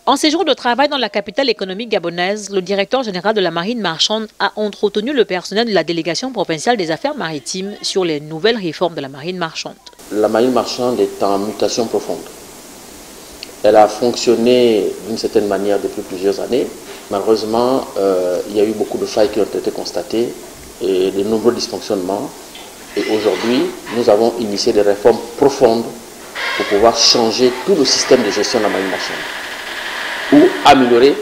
En séjour de travail dans la capitale économique gabonaise, le directeur général de la marine marchande a entretenu le personnel de la délégation provinciale des affaires maritimes sur les nouvelles réformes de la marine marchande. La marine marchande est en mutation profonde. Elle a fonctionné d'une certaine manière depuis plusieurs années. Malheureusement, il y a eu beaucoup de failles qui ont été constatées et de nombreux dysfonctionnements. Et aujourd'hui, nous avons initié des réformes profondes pour pouvoir changer tout le système de gestion de la marine marchande ou améliorer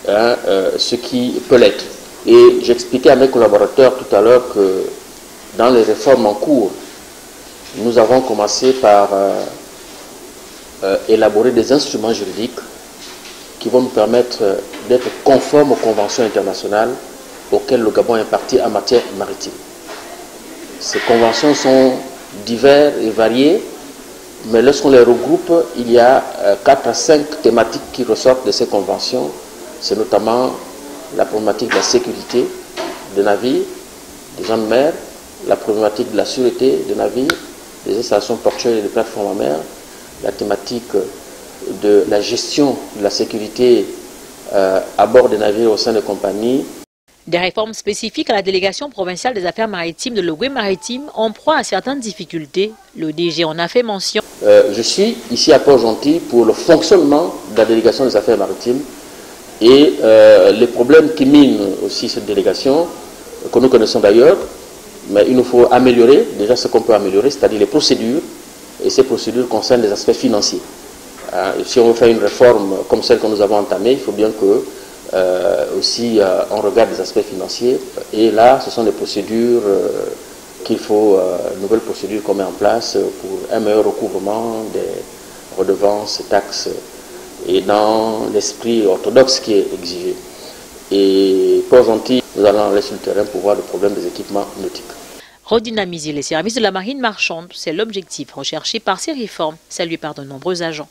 ce qui peut l'être. Et j'expliquais à mes collaborateurs tout à l'heure que dans les réformes en cours, nous avons commencé par élaborer des instruments juridiques qui vont nous permettre d'être conformes aux conventions internationales auxquelles le Gabon est parti en matière maritime. Ces conventions sont diverses et variées, mais lorsqu'on les regroupe, il y a 4 à 5 thématiques qui ressortent de ces conventions. C'est notamment la problématique de la sécurité des navires, des gens de mer, la problématique de la sûreté des navires, des installations portuaires et des plateformes en mer, la thématique de la gestion de la sécurité à bord des navires au sein des compagnies. Des réformes spécifiques à la délégation provinciale des affaires maritimes de l'Ogooué maritime en proie à certaines difficultés. Le DG en a fait mention. Je suis ici à Port-Gentil pour le fonctionnement de la délégation des affaires maritimes et les problèmes qui minent aussi cette délégation, que nous connaissons d'ailleurs, mais il nous faut améliorer déjà ce qu'on peut améliorer, c'est-à-dire les procédures, et ces procédures concernent les aspects financiers. Et si on veut faire une réforme comme celle que nous avons entamée, il faut bien que aussi on regarde les aspects financiers, et là ce sont des procédures qu'il faut, nouvelles procédures qu'on met en place pour un meilleur recouvrement des redevances, taxes, et dans l'esprit orthodoxe qui est exigé. Et pour Gentil, nous allons aller sur le terrain pour voir le problème des équipements nautiques. Redynamiser les services de la marine marchande, c'est l'objectif recherché par ces réformes, salué par de nombreux agents.